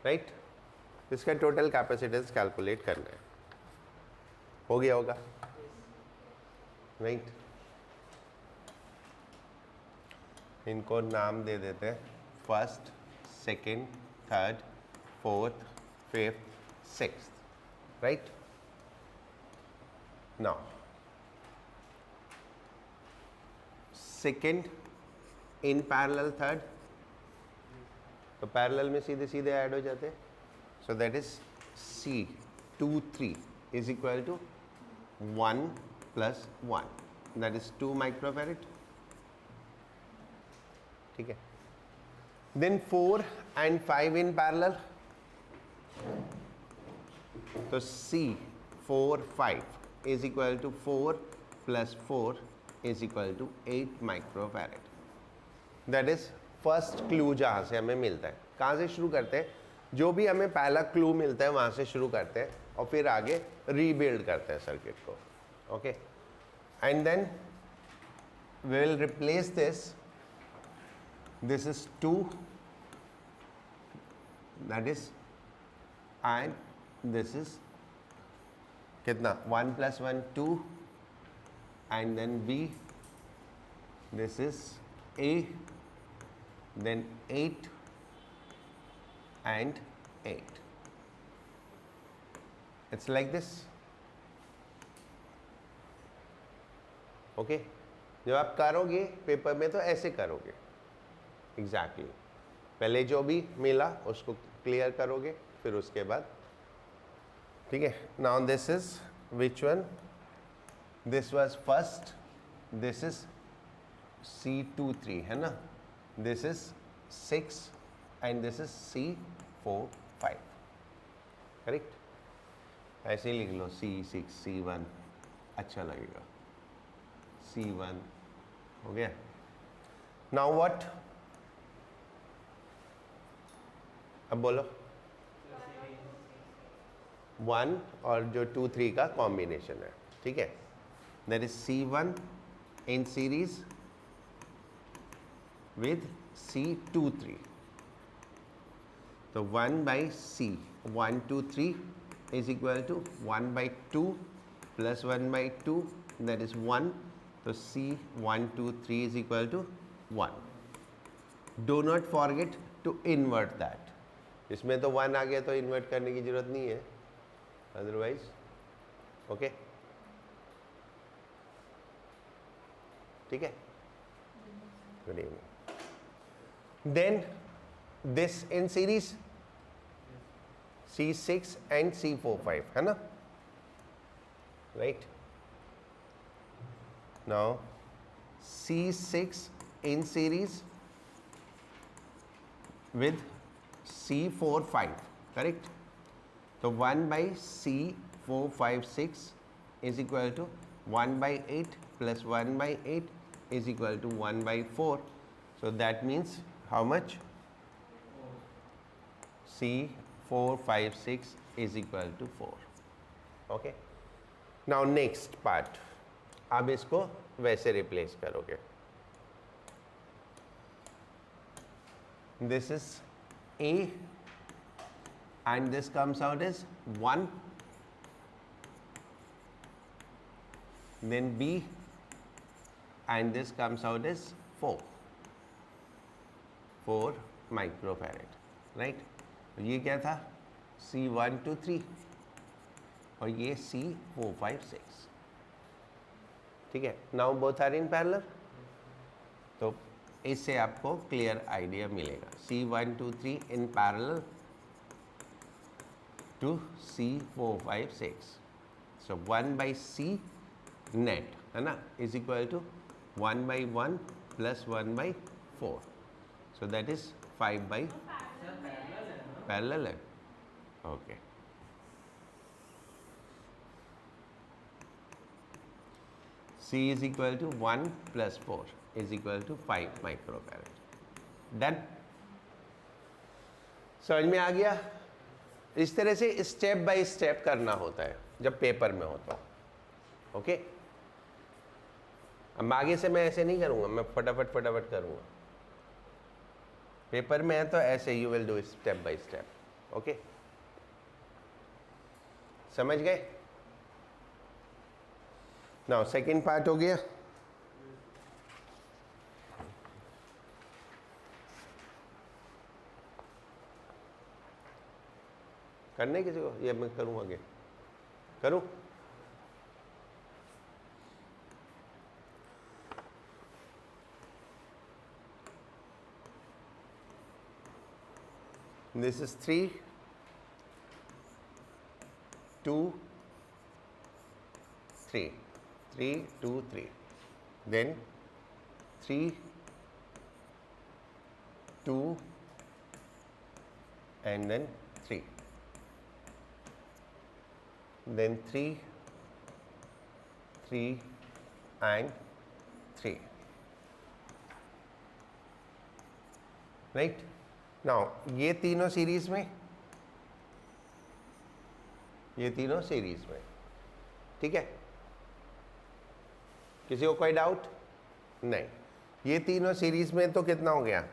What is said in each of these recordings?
Right. इसका total capacitance calculate करना है, हो गया होगा, राइट। इनको नाम दे देते हैं first, second, third, fourth, fifth, sixth, right. Now second in parallel third, तो पैरेलल में सीधे सीधे ऐड हो जाते हैं। So that is C23 is equal to 1 plus 1, that is 2 microfarad, ठीक है। देन 4 एंड 5 इन पैरेलल, तो C45 is equal to 4 plus 4 is equal to 8 microfarad. That is first clue जहाँ से हमें मिलता है। कहाँ से शुरू करते हैं? जो भी हमें पहला क्लू मिलता है वहाँ से शुरू करते हैं और फिर आगे रीबिल्ड करते हैं सर्किट को, okay. And then we will replace this is 2, that is, and this is कितना, 1 plus 1 2, and then B, this is A, then 8 and 8. It's like this, okay. जब आप करोगे पेपर में तो ऐसे करोगे एग्जैक्टली पहले जो भी मिला उसको क्लियर करोगे, फिर उसके बाद, ठीक है। Now this is which one, this was first, this is C23 है ना, this is 6 and this is C45, correct. ऐसे ही लिख लो C6 C1, अच्छा लगेगा, C1 हो गया। नाउ व्हाट, अब बोलो 1 और जो 2 3 का कॉम्बिनेशन है, ठीक है। That is C1 in series with C23, तो 1 by C 1 2 3 is equal to 1 by 2 plus 1 by 2, that is 1, तो C 1 2 3 is equal to 1. Do not forget to invert that. इसमें तो 1 आ गया तो इन्वर्ट करने की जरूरत नहीं है, अदरवाइज, ओके, ठीक है। Good evening. Then this in series C6 and C45 है ना, right? Now C6 in series with C45, correct? तो 1 by C456 is equal to 1 by 8 plus 1 by 8 is equal to 1 by 4. So that means how much? C456 is equal to 4. Okay. Now next part. अब इसको वैसे replace करोगे. This is A and this comes out as 1. Then B and this comes out as 4. 4 microfarad, right. ये क्या था? C123 और ये C456, ठीक है। Now both are in parallel, तो इससे आपको क्लियर आइडिया मिलेगा। C123 in parallel to C456, so 1 by C net है ना is equal to 1 by 1 plus 1 by 4, so that is 5 by parallel है, okay. C is equal to 1 plus 4 is equal to 5 microfarad. Done? समझ में आ गया? इस तरह से step by step करना होता है जब पेपर में होता, ओके। अब आगे से मैं ऐसे नहीं करूँगा, मैं फटाफट करूँगा। पेपर में है तो ऐसे you will do step by step, okay, समझ गए? नाउ सेकेंड पार्ट हो गया। करने किसी को, ये मैं करूँ आगे, करूँ? This is 3, 2, 3, 3, 2, 3, then 3, 2, and then 3, then 3, 3, and 3, right? Now ये तीनों सीरीज में, ये तीनों सीरीज में, ठीक है? किसी को कोई डाउट? नहीं। ये तीनों सीरीज में तो कितना हो गया?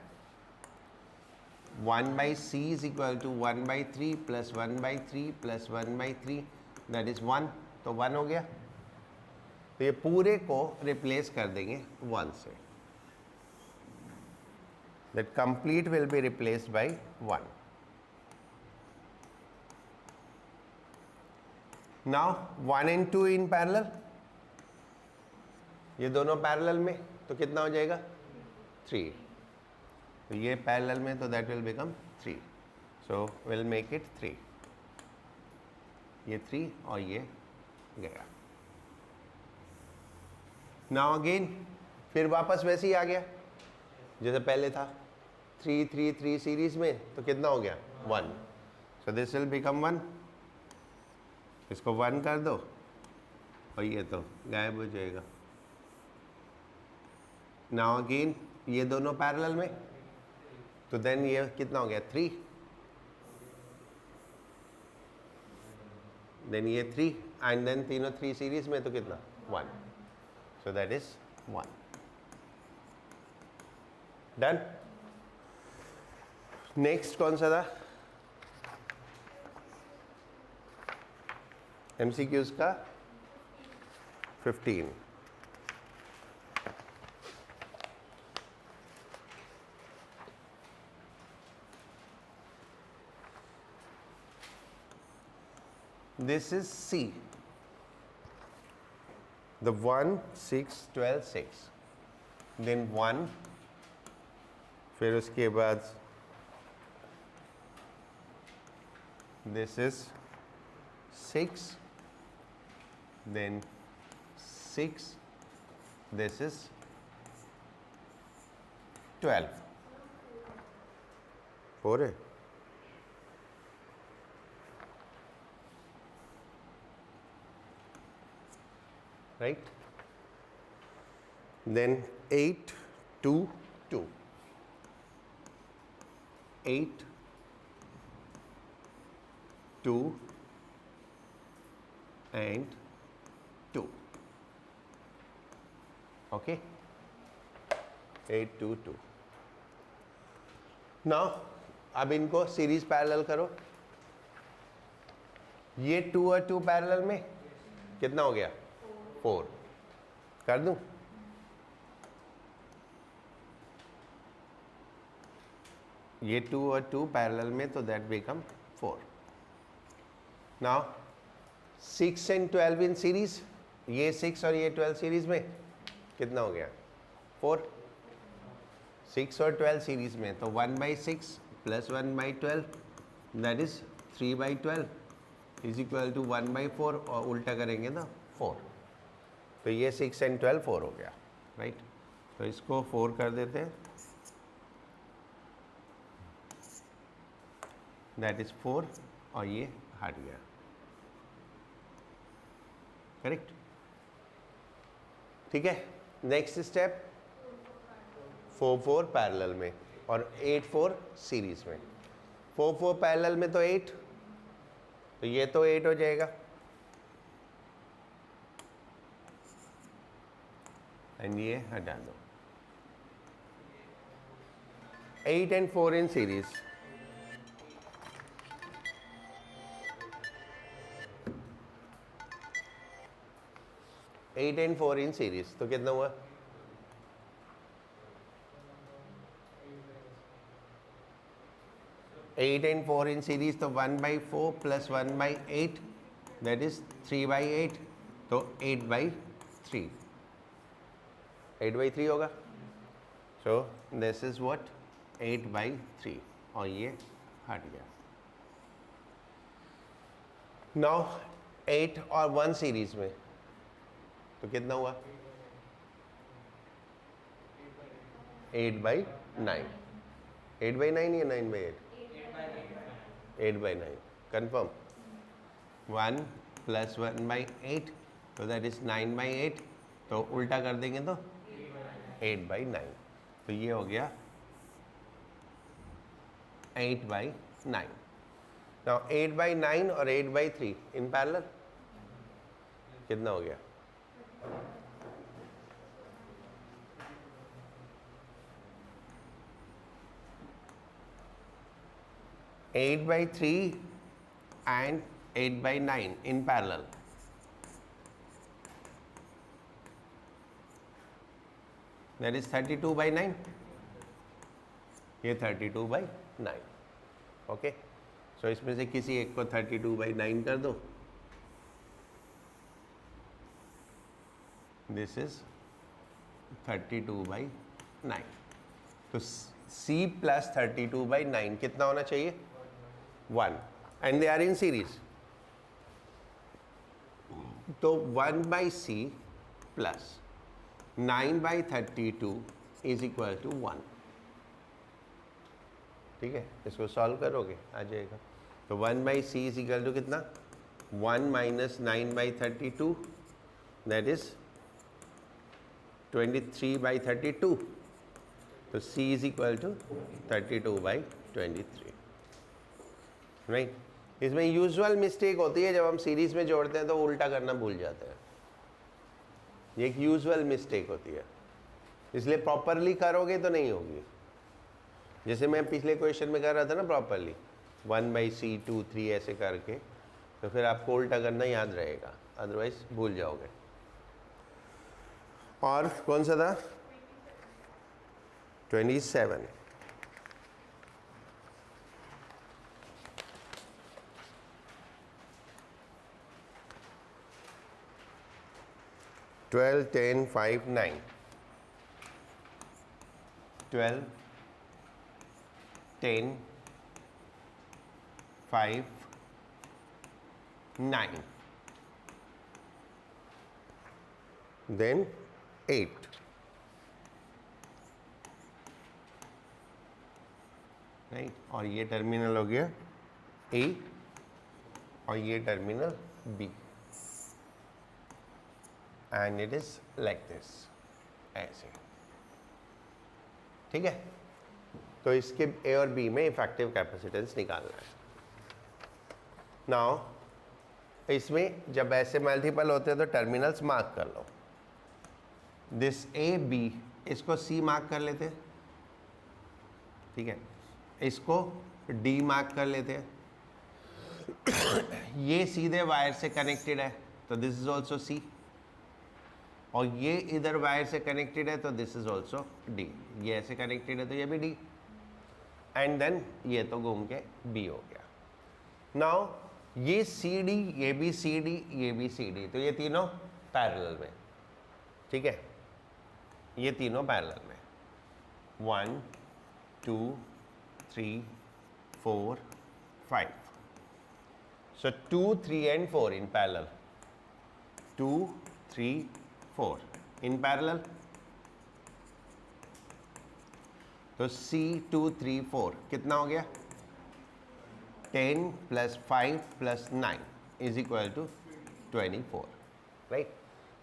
1/c is equal to 1/3 plus 1/3 plus 1/3, that is 1, तो 1 हो गया। तो ये पूरे को रिप्लेस कर देंगे 1 से। That complete will be replaced by 1. Now 1 and 2 in parallel, ये दोनों पैरेलल में, तो कितना हो जाएगा? 3. तो ये पैरेलल में, तो that will become 3. So we'll make it 3. ये 3 और ये गया। Now again फिर वापस वैसे ही आ गया जैसे पहले था। 3, 3, 3 सीरीज में, तो कितना हो गया? 1. So this will become 1। इसको 1 कर दो और ये तो गायब हो जाएगा। नाउ अगेन ये दोनों पैरेलल में, तो देन ये कितना हो गया? 3, देन ये 3, एंड देन तीनों 3 सीरीज में, तो कितना? 1. सो दैट इज 1। डन। नेक्स्ट कौन सा था? MCQs का 15। This is C. The 1, 6, 12, 6. Then 1, फिर उसके बाद this is 6, then 6, this is 12. 4 है? Right? Then 8, 2, 2. 8, 2, and 2. Okay? 8, 2, 2. Now, अब इनको सीरीज पैरेलल करो। ये 2 और 2 पैरेलल में कितना हो गया? 4। कर दूं? ये 2 और 2 पैरेलल में, तो that become 4. Now 6 and 12 in series, ये 6 और ये 12 सीरीज में कितना हो गया? 4. 6 और 12 सीरीज में, तो 1/6 plus 1/12, that is 3/12 is equal to 1/4, और उल्टा करेंगे ना 4। तो ये 6 and 12 4 हो गया, राइट? तो इसको 4 कर देते हैं, दैट इज 4, और ये हट गया। करेक्ट? ठीक है। नेक्स्ट स्टेप 4, 4 पैरेलल में और 8, 4 सीरीज में। 4, 4 पैरेलल में तो 8, तो ये तो 8 हो जाएगा, एंड ये हटा दो। 8 and 4 in series, 8 and 4 in series, तो कितना हुआ? 8 and 4 in series, तो 1/4 plus 1/8 that is 3/8, तो 8/3 8/3 होगा. So this is what 8/3 और ये हट गया. Now 8 और 1 सीरीज में तो कितना हुआ? 8/9 8/9 या 9/8? 8/9 confirm. 1 plus 1/8 तो that is 9/8, तो उल्टा कर देंगे तो 8/9, तो ये हो गया 8/9. Now 8/9 और 8/3 इन पैरेलल कितना हो गया? 8/3 and 8/9 in parallel. That is 32/9. ये 32/9. ओके, सो इसमें से किसी एक को 32/9 कर दो. This is 32/9. तो C प्लस 32/9 कितना होना चाहिए? 1, and they are in series. तो 1/C plus 9/32 is equal to 1. ठीक है, इसको सॉल्व करोगे आ जाएगा. तो 1/C इज इक्वल टू कितना? 1 माइनस 9/32 दैट इज 23/32. तो C is equal to 32/23. Right. इसमें यूजुअल मिस्टेक होती है जब हम सीरीज में जोड़ते हैं तो उल्टा करना भूल जाते हैं. ये एक यूजुअल मिस्टेक होती है, इसलिए प्रॉपरली करोगे तो नहीं होगी. जैसे मैं पिछले क्वेश्चन में कर रहा था ना, प्रॉपरली 1/C 2 3 ऐसे करके, तो फिर आपको उल्टा करना याद रहेगा, अदरवाइज भूल जाओगे. और कौन सा था? 27. ट्वेल्व 10 5 9. 12 10 5 9. Then 8. राइट, और ये टर्मिनल हो गया A और ये terminal B. And it is like this, ऐसे. ठीक है, तो इसके A और B में इफेक्टिव कैपेसिटेंस निकालना है. नाउ इसमें जब ऐसे मल्टीपल होते हैं तो टर्मिनल्स मार्क कर लो. दिस A B, इसको C मार्क कर लेते हैं. ठीक है, इसको D मार्क कर लेते हैं. ये सीधे वायर से कनेक्टेड है तो दिस इज ऑल्सो C, और ये इधर वायर से कनेक्टेड है तो दिस इज ऑल्सो D. ये ऐसे कनेक्टेड है तो ये भी D, एंड देन ये तो घूम के B हो गया. नाउ ये CD, ये भी CD, ये भी CD, तो ये तीनों पैरेलल में. ठीक है, ये तीनों पैरेलल में. 1 2 3 4 5. So 2 3 and 4 in parallel. 2 3 4 in parallel. तो C 2 3 4 कितना हो गया? 10 plus 5 plus 9 is equal to 24. Right,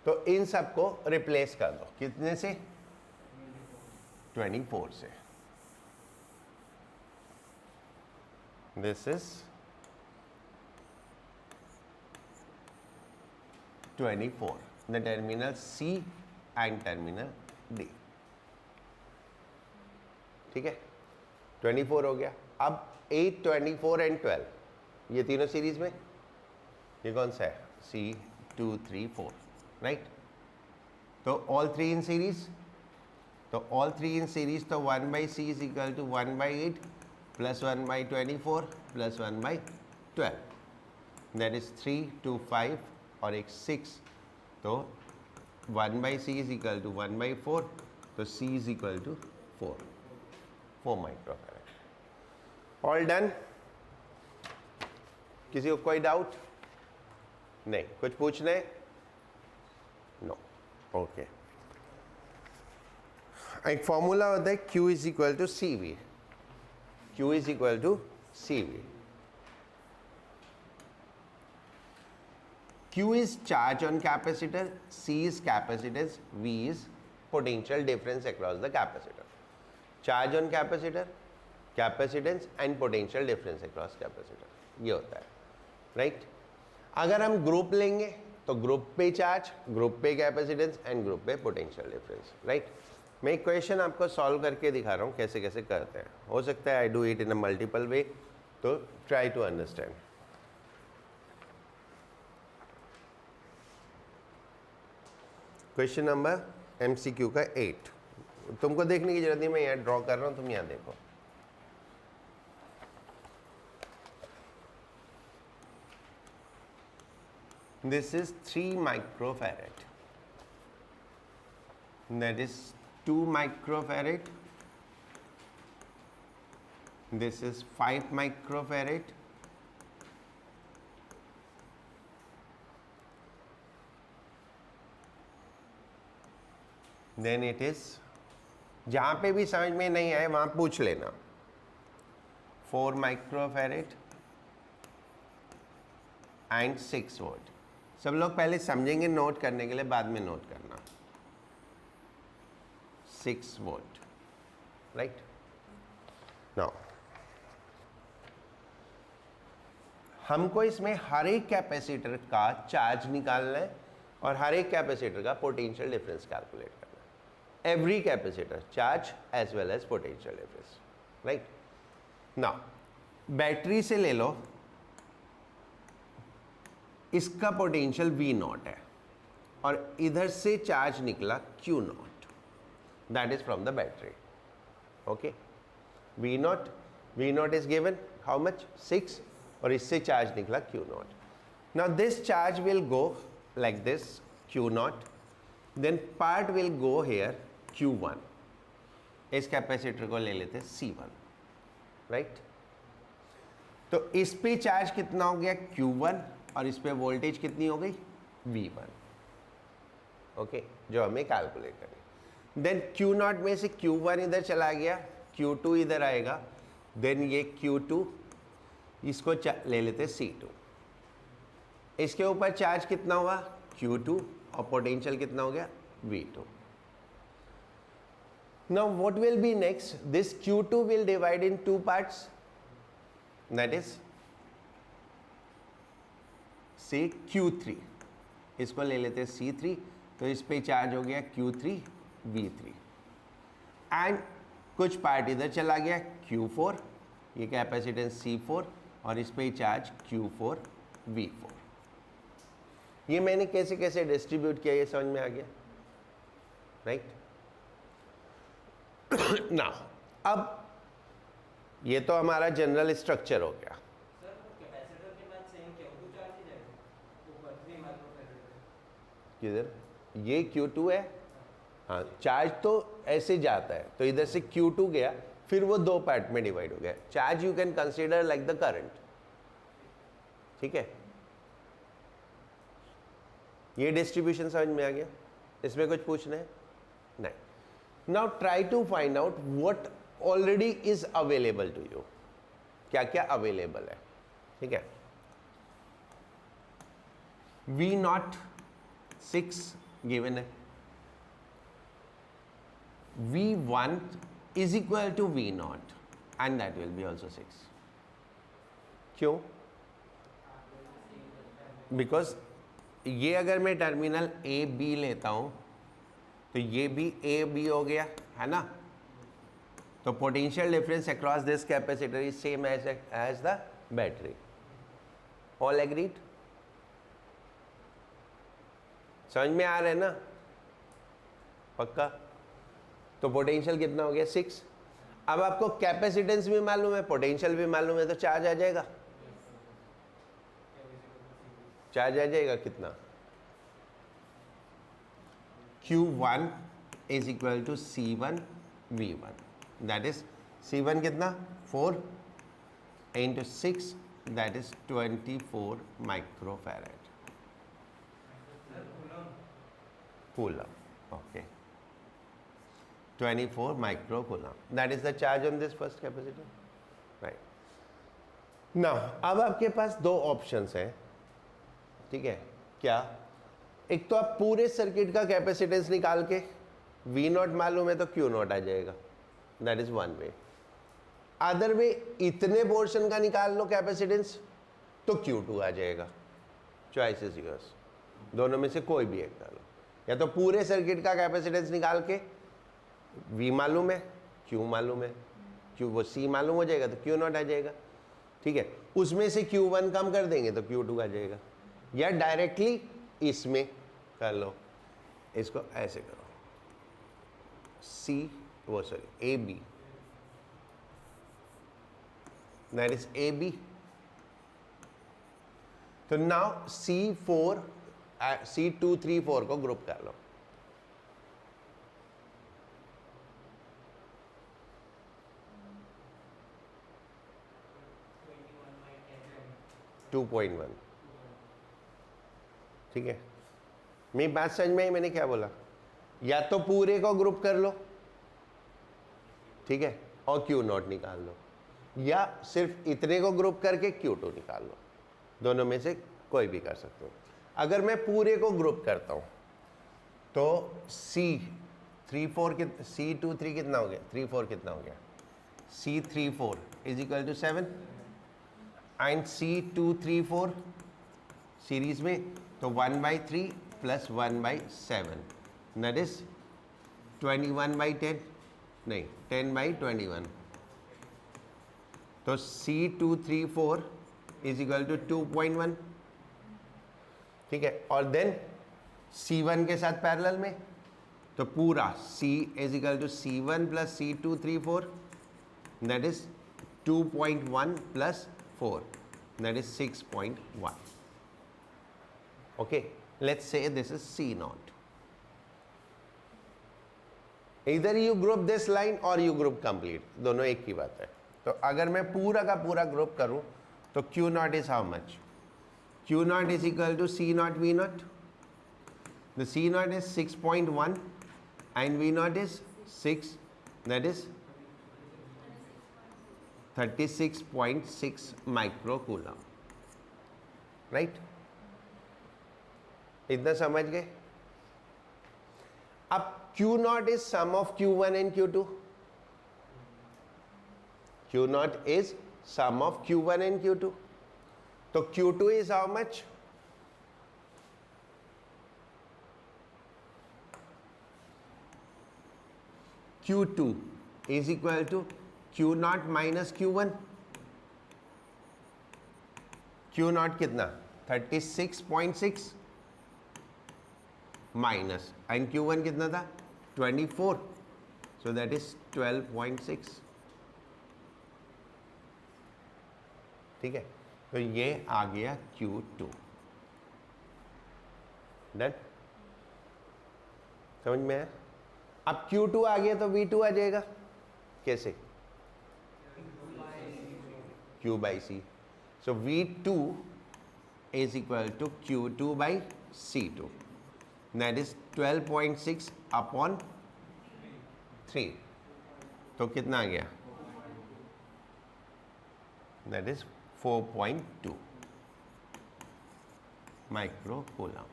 तो इन सब को रिप्लेस कर दो. कितने से? 24 से. This is 24, the terminal C and terminal D. ठीक है, 24 हो गया. अब 8 24 एंड 12 ये तीनों सीरीज में. ये कौन सा है? C 2 3 4. राइट, तो ऑल थ्री इन सीरीज, तो ऑल थ्री इन सीरीज, तो 1/c is equal to 1/8 plus 1/24 plus 1/12, that is 3, 2, 5 और एक 6, तो 1/c इज इक्वल टू 1/4, तो c is equal to 4 microfarad. All done? किसी को कोई डाउट नहीं? कुछ पूछने? No, okay. एक फॉर्मूला होता है Q is equal to C V, Q is equal to C V. Q is charge on capacitor, C is capacitance, V is potential difference across the capacitor. Charge on capacitor, capacitance and potential difference across capacitor, ये होता है, right? अगर हम group लेंगे तो group पे charge, group पे capacitance and group पे पोटेंशियल डिफरेंस, राइट? मैं एक क्वेश्चन आपको सॉल्व करके दिखा रहा हूँ कैसे कैसे करते हैं। हो सकता है I do it in a multiple way, तो try to understand. Question number MCQ का 8, तुमको देखने की जरूरत नहीं, मैं यहाँ ड्रॉ कर रहा हूँ, तुम यहाँ देखो। This is 3 microfarad, that is 2 microfarad, this is 5 microfarad, then it is, जहाँ पे भी समझ में नहीं आए वहाँ पूछ लेना, 4 microfarad and 6 volt। सब लोग पहले समझेंगे नोट करने के लिए, बाद में नोट करना। 6 वोल्ट, राइट? नाउ हमको इसमें हर एक कैपेसिटर का चार्ज निकालना है और हर एक कैपेसिटर का पोटेंशियल डिफरेंस कैलकुलेट करना है। Every capacitor charge as well as potential difference, right? Now battery से ले लो, इसका पोटेंशियल V0 है और इधर से चार्ज निकला Q0, that is from the battery, okay? V0 is given how much, 6, और इससे चार्ज निकला Q0। Now this charge will go like this Q0, then part will go here Q1, इस capacitor को ले लेते C1, राइट? तो इस पे चार्ज कितना हो गया Q1 और इस पे वोल्टेज कितनी हो गई V1, ओके, जो हमें कैलकुलेट करनी। देन Q0 में से Q1 इधर चला गया, Q2 इधर आएगा, देन ये Q2, इसको ले लेते C2, इसके ऊपर चार्ज कितना हुआ Q2 और पोटेंशियल कितना हो गया V2। Now what will be next, this Q2 will divide in 2 parts, that is से Q3, इसको ले लेते C3, तो इस पे चार्ज हो गया Q3 V3 एंड कुछ पार्ट इधर चला गया Q4, ये कैपेसिटेंस C4 और इस पे चार्ज Q4 V4। ये मैंने कैसे कैसे डिस्ट्रीब्यूट किया ये समझ में आ गया, राइट? नाउ अब ये तो हमारा जनरल स्ट्रक्चर हो गया। किधर ये Q2 है, हाँ, चार्ज तो ऐसे जाता है, तो इधर से Q2 गया, फिर वो 2 पार्ट में डिवाइड हो गया। Charge you can consider like the current, ठीक है? ये डिस्ट्रीब्यूशन समझ में आ गया? इसमें कुछ पूछना है? नहीं। Now try to find out what already is available to you, क्या क्या अवेलेबल है, ठीक है? V0 6 गिवन है, V1 is equal to V0 and that will be also 6। क्यों? बिकॉज ये अगर मैं टर्मिनल A B लेता हूं तो ये भी A B हो गया है ना, तो potential difference across this capacitor is same as the battery. All agreed? समझ में आ रहा है ना? पक्का? तो पोटेंशियल कितना हो गया 6। अब आपको कैपेसिटेंस भी मालूम है, पोटेंशियल भी मालूम है, तो चार्ज आ जाएगा। चार्ज आ जाएगा कितना? Q1 is equal to C1 V1, that is C1 कितना 4 into 6, that is 24 microfarad coulomb. Okay, 24 microcoulomb. That is the charge on this first capacitor. Right. Now, अब आपके पास दो ऑप्शंस हैं, ठीक है? क्या? एक तो आप पूरे सर्किट का कैपेसिटेंस निकाल के V नॉट मालूम है तो Q नॉट आ जाएगा, that is one way. Other way इतने पोर्शन का निकाल लो कैपेसिटेंस तो Q2 आ जाएगा. चॉइस इज योर्स, दोनों में से कोई भी एक कर लो. या तो पूरे सर्किट का कैपेसिटेंस निकाल के V मालूम है, Q मालूम है, Q वो C मालूम हो जाएगा तो Q नॉट आ जाएगा, ठीक है? उसमें से Q1 कम कर देंगे तो Q2 आ जाएगा. या डायरेक्टली इसमें कर लो, इसको ऐसे करो, A B, that is A B. तो नाउ C2 3 4 को ग्रुप कर लो. (2.1), ठीक है? मेरी बात समझ में आई मैंने क्या बोला? या तो पूरे को ग्रुप कर लो, ठीक है, और Q नॉट निकाल लो, या सिर्फ इतने को ग्रुप करके Q2 निकाल लो. दोनों में से कोई भी कर सकते हो. अगर मैं पूरे को ग्रुप करता हूं तो C2 3 कितना हो गया? 3 4 कितना हो गया? C3 4 is equal to 7 and C2 3 4 series में, तो 1/3 प्लस 1/7, दैट इज 21/10, नहीं 10/21. तो C2 3 4 इज इक्वल टू 2.1, ठीक है? और देन C1 के साथ पैरेलल में, तो पूरा C is equal to C1 plus C2 3 4, that is 2.1 plus 4, that is 6.1. Okay, let's say this is C naught. Either you group this line or you group complete, दोनों एक ही बात है. तो अगर मैं पूरा का पूरा ग्रुप करूं तो Q naught is how much? Q naught is equal to C naught V naught. The C naught is 6.1 and V naught is 6, that is 36.6 microcoulomb, right? इतना समझ गए? अब Q naught is sum of Q1 and Q2. Q naught is sum of Q1 and Q2. तो Q2 is how much? Q2 is equal to Q naught minus Q1. Q naught कितना? 36.6 minus, and Q1 कितना था? 24, सो that is 12.6, ठीक है? तो ये आ गया Q2. Done? समझ में आया? अब Q2 आ गया तो V2 आ जाएगा. कैसे? Q by C. So V2 is equal to Q2 by C2. That is 12.6 upon 3. तो कितना आ गया? That is 4.2 microcoulomb.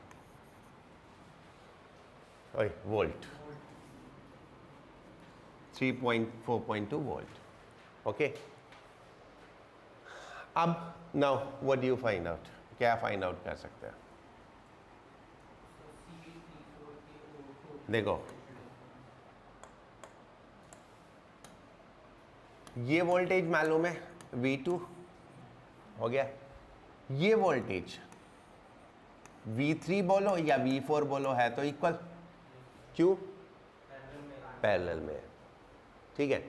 ओए वोल्ट. 4.2 वोल्ट. ओके. अब now what do you find out? क्या फाइंड आउट कर सकते हैं? देखो, ये वोल्टेज मालूम है V2 हो गया. ये वोल्टेज V3 बोलो या V4 बोलो है तो इक्वल. क्यों? पैरेलल में है, ठीक है।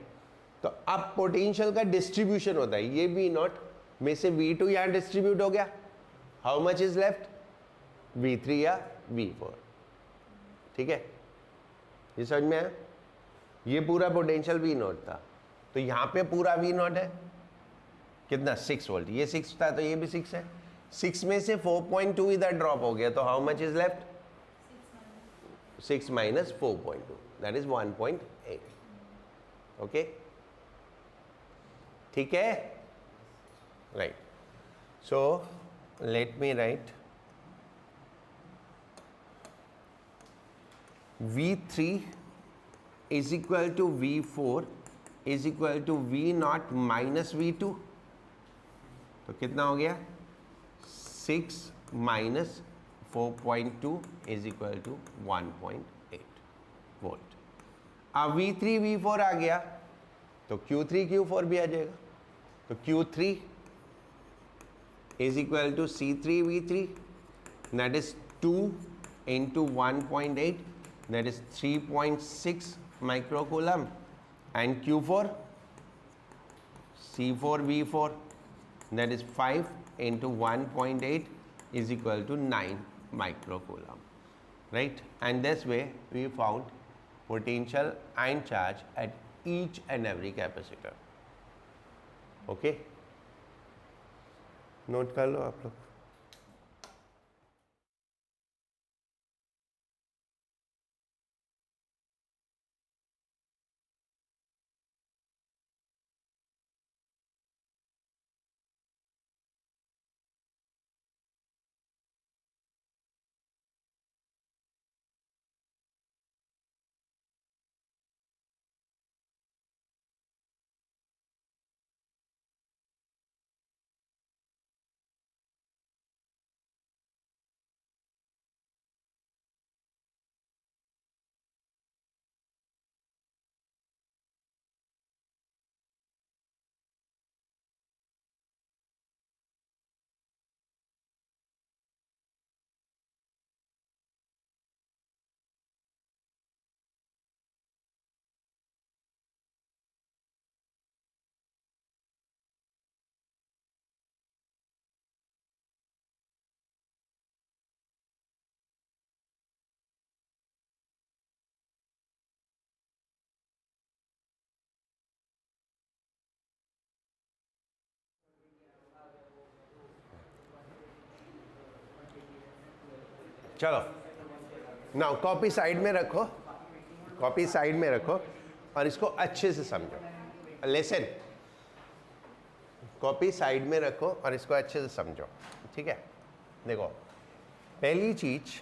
तो अब पोटेंशियल का डिस्ट्रीब्यूशन होता है, ये V0 में से V2 यहां डिस्ट्रीब्यूट हो गया, how much is left, V3 या V4, ठीक है। ये समझ में है, ये पूरा पोटेंशियल V0 था, तो यहां पे पूरा V0 है कितना, 6 वोल्ट, ये 6 था तो ये भी 6 है, 6 में से 4.2 इधर ड्रॉप हो गया, तो how much is left, 6 minus 4.2, that is 1.8, okay, ठीक है, right. So let me right V3 is equal to V4 is equal to V0 minus V2, तो कितना हो गया, 6 minus 4.2 is equal to 1.8 volt. अब V3 V4 आ गया तो Q3 Q4 भी आ जाएगा, तो Q3 is equal to C3 V3, that is 2 into 1.8, that is 3.6 microcoulomb, and Q4 C4 V4, that is 5 into 1.8 is equal to 9 microcoulomb, right? And this way we found potential and charge at each and every capacitor, okay? Note कर लो आप लोग। चलो now copy side में रखो, copy side में रखो और इसको अच्छे से समझो। लेसन, कॉपी साइड में रखो और इसको अच्छे से समझो, ठीक है। देखो पहली चीज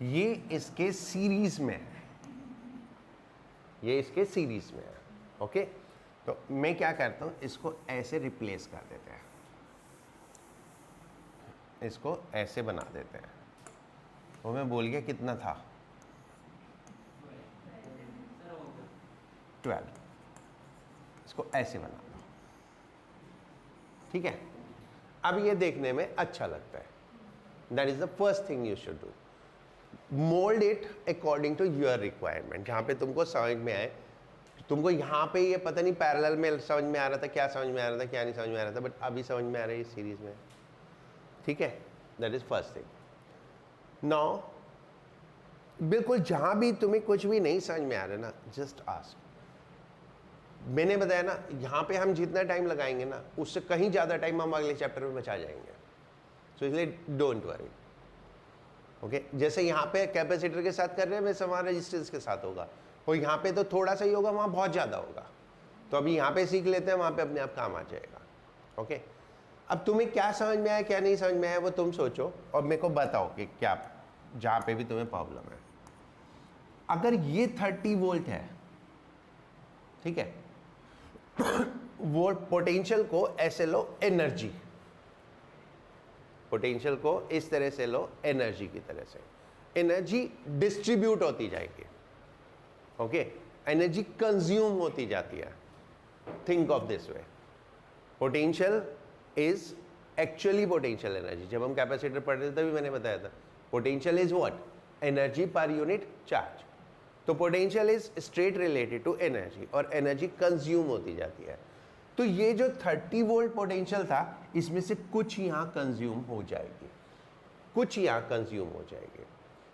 ये इसके सीरीज में है, ये इसके सीरीज में है, ओके। तो मैं क्या करता हूं, इसको ऐसे रिप्लेस कर देते हैं, इसको ऐसे बना देते हैं। वो मैं बोल गया कितना था, 12, इसको ऐसे बना दो, ठीक है। अब ये देखने में अच्छा लगता है, that is the first thing you should do, mould it according to your requirement, जहाँ पे तुमको समझ में आए। तुमको यहाँ पे ये पता नहीं पैरेलल में समझ में आ रहा था, क्या समझ में आ रहा था, क्या नहीं समझ में आ रहा था, बट अभी समझ में आ रहा है इस सीरीज में, ठीक है। That is first thing. Now बिल्कुल जहां भी तुम्हें कुछ भी नहीं समझ में आ रहा ना, जस्ट आस्क। मैंने बताया ना, यहाँ पे हम जितना टाइम लगाएंगे ना, उससे कहीं ज़्यादा टाइम हम अगले चैप्टर में बचा जाएंगे, सो इसलिए डोंट वरी, ओके। जैसे यहाँ पे कैपेसिटर के साथ कर रहे हैं, वैसे वहाँ रेजिस्टेंस के साथ होगा, और यहाँ पे तो थोड़ा सा ही होगा, वहाँ बहुत ज़्यादा होगा। तो अभी यहाँ पे सीख लेते हैं, वहाँ पे अपने आप काम आ जाएगा, ओके। अब तुम्हें क्या समझ में आया, क्या नहीं समझ में आया, वो तुम सोचो और मेरे को बताओ कि क्या, जहाँ पे भी तुम्हें प्रॉब्लम है। अगर ये 30 वोल्ट है, ठीक है, वो पोटेंशियल को ऐसे लो, एनर्जी, पोटेंशियल को इस तरह से लो, एनर्जी की तरह से, एनर्जी डिस्ट्रीब्यूट होती जाएगी, ओके, एनर्जी कंज्यूम होती जाती है। Think of this way, potential is actually potential energy. जब हम कैपेसिटर पढ़ रहे थे तभी मैंने बताया था, potential is what, energy per unit charge. तो potential is straight related to energy, और एनर्जी कंज्यूम होती जाती है। तो ये जो 30 वोल्ट पोटेंशियल था, इसमें से कुछ यहाँ कंज्यूम हो जाएगी, कुछ यहाँ कंज्यूम हो जाएगी।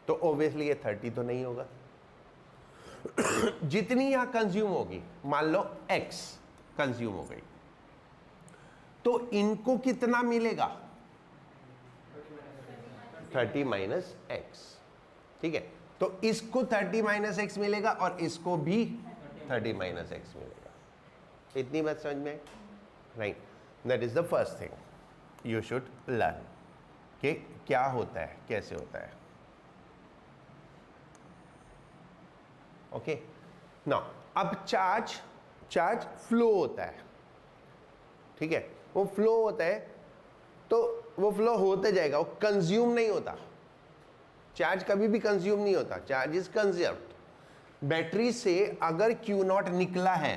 तो ऑब्वियसली ये 30 तो नहीं होगा। जितनी यहाँ कंज्यूम होगी, मान लो x कंज्यूम हो गई, तो इनको कितना मिलेगा? 30 माइनस एक्स। ठीक है, तो इसको 30 माइनस एक्स मिलेगा और इसको भी 30 माइनस एक्स मिलेगा। इतनी बात समझ में? Right, that is the first thing you should learn कि क्या होता है, कैसे होता है। ओके, नाउ अब चार्ज फ्लो होता है। ठीक है, वो फ्लो होता है, तो वो फ्लो होते जाएगा, वो कंज्यूम नहीं होता। चार्ज कभी भी कंज्यूम नहीं होता, चार्ज इज कंजर्व्ड। बैटरी से अगर Q नॉट निकला है,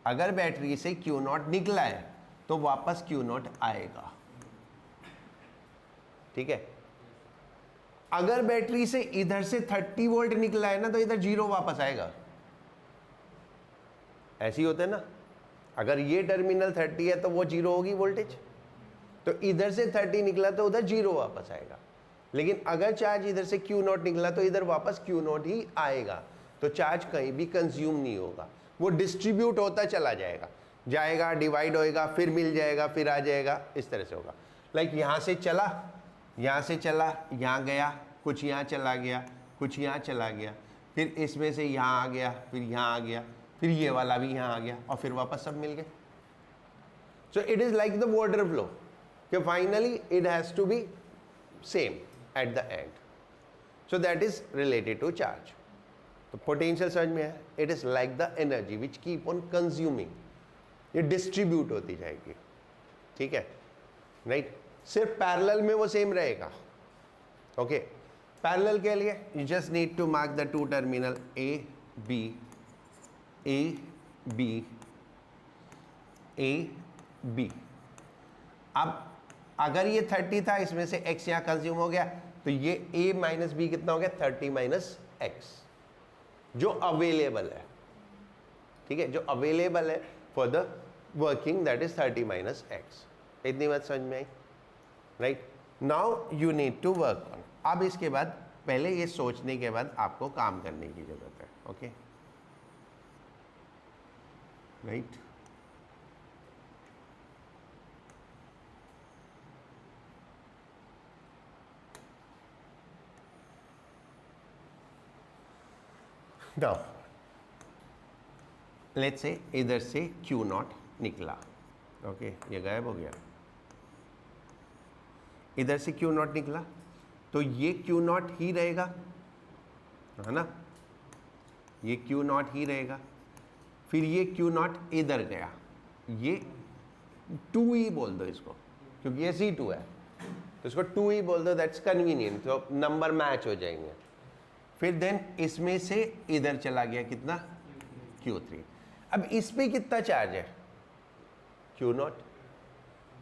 अगर बैटरी से Q नॉट निकला है तो वापस Q नॉट आएगा। ठीक है, अगर बैटरी से इधर से 30 वोल्ट निकला है ना, तो इधर 0 वापस आएगा। ऐसी होता है ना, अगर ये टर्मिनल 30 है तो वो 0 होगी वोल्टेज, तो इधर से 30 निकला तो उधर 0 वापस आएगा। लेकिन अगर चार्ज इधर से Q नॉट निकला तो इधर वापस Q नॉट ही आएगा। तो चार्ज कहीं भी कंज्यूम नहीं होगा, वो डिस्ट्रीब्यूट होता चला जाएगा, डिवाइड होएगा, फिर मिल जाएगा, फिर आ जाएगा, इस तरह से होगा। लाइक यहाँ से चला, यहाँ गया, कुछ यहाँ चला गया, कुछ यहाँ चला गया, फिर इसमें से यहाँ आ गया, फिर यहाँ आ गया, फिर ये वाला भी यहाँ आ गया, और फिर वापस सब मिल गए। So it is like the water flow, कि finally it has to be same at the end. So that is related to charge. तो पोटेंशियल समझ में है, it is like the energy which keep on consuming, ये distribute होती जाएगी। ठीक है, राइट। सिर्फ पैरेलल में वो सेम रहेगा। ओके, पैरेलल के लिए you just need to mark the two terminal A B अब अगर ये 30 था, इसमें से x यहाँ कंज्यूम हो गया, तो ये a माइनस बी कितना हो गया? 30 माइनस एक्स, जो अवेलेबल है। ठीक है, जो अवेलेबल है for the working, that is 30 minus X. इतनी बात समझ में आई? Right, now you need to work on. अब इसके बाद, पहले ये सोचने के बाद आपको काम करने की जरूरत है। Okay, right. Now let's say इधर से Q नॉट निकला। ओके, ये गायब हो गया। इधर से Q नॉट निकला, तो ये Q नॉट ही रहेगा, है ना, ये Q नॉट ही रहेगा। फिर ये Q नॉट इधर गया, ये 2 ही बोल दो इसको, क्योंकि ये C2 है, तो इसको 2 ही बोल दो, दैट्स कन्वीनियंट, तो नंबर मैच हो जाएंगे। फिर देन इसमें से इधर चला गया कितना? Q3। अब इस पे कितना चार्ज है? Q नॉट,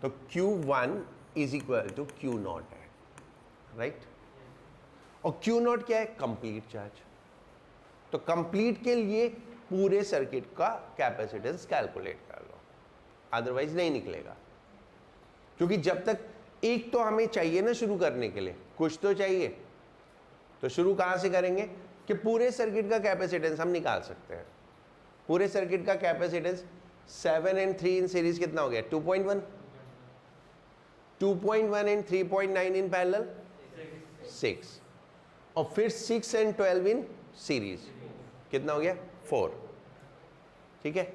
तो Q1 is equal to Q naught है, राइट। और Q नॉट क्या है? Complete charge. तो कंप्लीट के लिए पूरे सर्किट का कैपेसिटेंस कैलकुलेट कर लो, अदरवाइज नहीं निकलेगा। क्योंकि जब तक एक तो हमें चाहिए ना शुरू करने के लिए, कुछ तो चाहिए, तो शुरू कहाँ से करेंगे कि पूरे सर्किट का कैपेसिटेंस हम निकाल सकते हैं। पूरे सर्किट का कैपेसिटेंस 7 and 3 इन सीरीज कितना हो गया? 2.1। 2.1 and 3.9 इन पैरेलल 6, और फिर 6 and 12 इन सीरीज कितना हो गया? 4। ठीक है,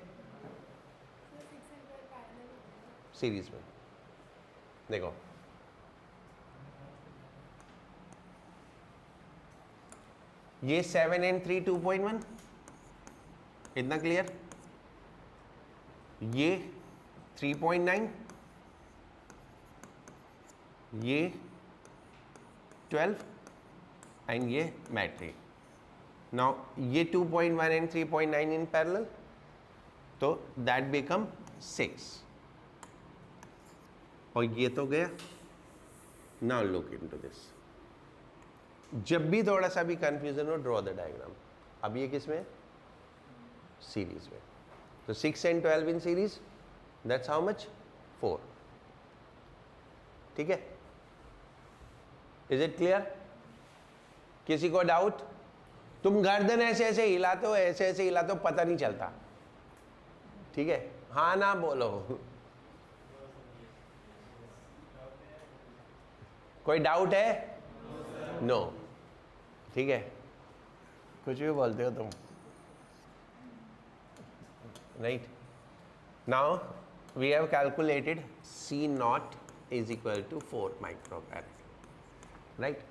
सीरीज में देखो, ये 7 and 3 2.1, इतना क्लियर। ये 3.9, ये 12 एंड ये मैट्रिक। नाउ ये 2.1 एंड 3.9 इन पैरेलल, तो दैट बिकम 6, और ये तो गया। नाउ लुक इनटू दिस, जब भी थोड़ा सा भी कंफ्यूजन हो, ड्रॉ द डायग्राम। अब ये किस में? सीरीज में। तो 6 and 12 in series, that's how much? 4। ठीक है, इज इट क्लियर? किसी को डाउट? तुम गर्दन ऐसे ऐसे हिलाते हो, ऐसे ऐसे हिलाते हो, पता नहीं चलता। ठीक है, हाँ ना बोलो। कोई डाउट है? नो। ठीक है, कुछ भी बोलते हो तुम। Right, now we have calculated C naught is equal to 4 माइक्रोफैराड। राइट,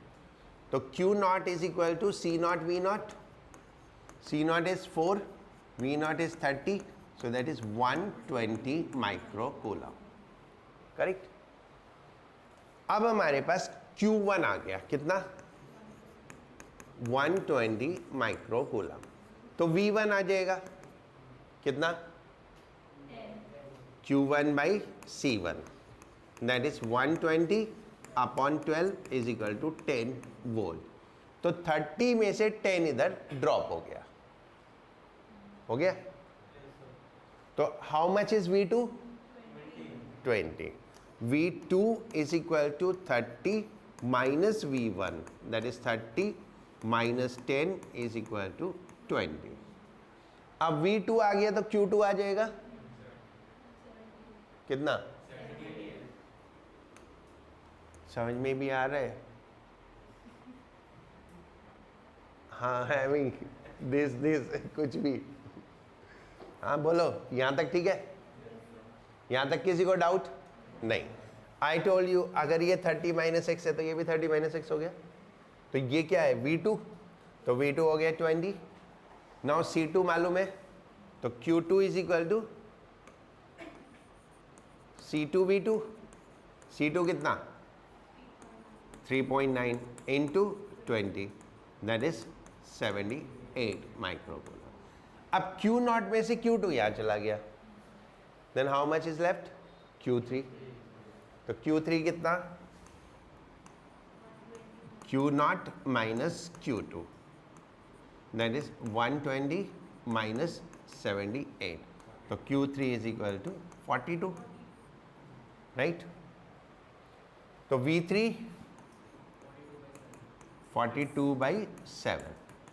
तो Q naught is equal to C naught V naught. C naught is 4, V naught is 30, so that is 120 microcoulomb. Correct. अब हमारे पास Q1 आ गया, कितना? 120 microcoulomb. तो V1 आ जाएगा कितना? Q1 by C1, that is 120 upon 12 is equal to 10 volt. तो 30 में से 10 इधर ड्रॉप हो गया, हो गया। तो how much is V2? 20। V2 is equal to 30 minus V1, that is 30 minus 10 is equal to 20। अब V2 आ गया तो Q2 आ जाएगा कितना? समझ में भी आ रहा है? हाँ, हैविंग दिस कुछ भी। हाँ बोलो, यहां तक ठीक है? यहां तक किसी को डाउट नहीं? आई टोल्ड यू, अगर ये 30 माइनस एक्स है तो ये भी 30 माइनस एक्स हो गया। तो ये क्या है? V2। तो V2 हो गया 20। नाउ C2 मालूम है, तो Q2 is equal to C2 V2। C2 कितना? 3.9 इंटू 20, दैट इज 78 माइक्रोकूलम। अब Q नॉट में से Q2 यहाँ चला गया, then how much is left? Q3। तो Q3 कितना? Q naught minus Q2, that is 120 minus 78। तो Q3 is equal to 42। Right, तो V3 42/7,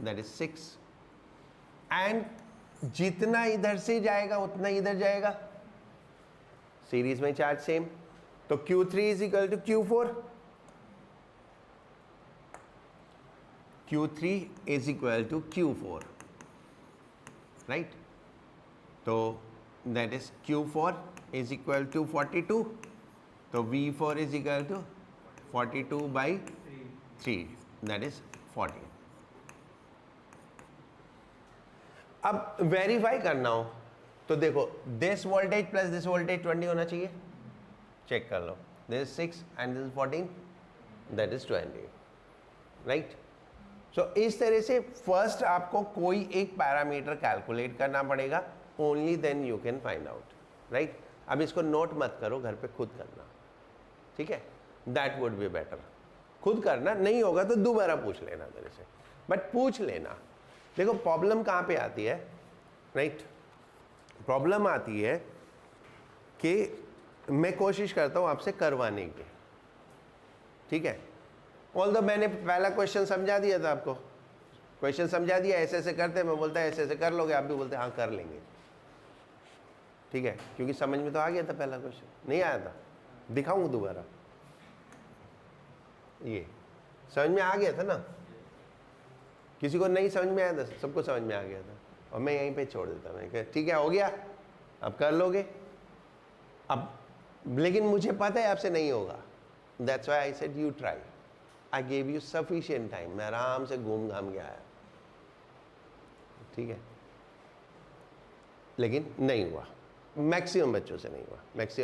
दैट इज 6। एंड जितना इधर से जाएगा उतना इधर जाएगा, सीरीज में चार्ज सेम। तो Q3 is equal to Q4। Q3 is equal to Q4, right. तो that is Q4 is equal to 42। तो V4 is equal to 42/3, that is 40। अब वेरीफाई करना हो तो देखो, this voltage plus this voltage 20 होना चाहिए। चेक कर लो, this 6 and this 14, that is 20। Right, so इस तरह से फर्स्ट आपको कोई एक पैरामीटर कैलकुलेट करना पड़ेगा, only then you can find out. Right, अब इसको नोट मत करो, घर पे खुद करना, ठीक है? That would be better. खुद करना, नहीं होगा तो दोबारा पूछ लेना मेरे से, बट पूछ लेना। देखो प्रॉब्लम कहाँ पे आती है? राइट, प्रॉब्लम आती है कि मैं कोशिश करता हूँ आपसे करवाने की, ठीक है? ऑल्दो मैंने पहला क्वेश्चन समझा दिया था आपको, क्वेश्चन समझा दिया, ऐसे ऐसे करते, मैं बोलता है ऐसे ऐसे कर लोगे, आप भी बोलते हाँ कर लेंगे, ठीक है? क्योंकि समझ में तो आ गया था पहला क्वेश्चन, नहीं आया था? दिखाऊंगा दोबारा, ये समझ में आ गया था ना? किसी को नहीं समझ में आया था? सबको समझ में आ गया था, और मैं यहीं पे छोड़ देता, मैं कह ठीक है हो गया, अब कर लोगे। अब लेकिन मुझे पता है आपसे नहीं होगा, that's why I said you try. I gave you sufficient time, मैं आराम से घूम घाम के आया, ठीक है? लेकिन नहीं हुआ, मैक्सिमम बच्चों से नहीं हुआ, मैक्सिमम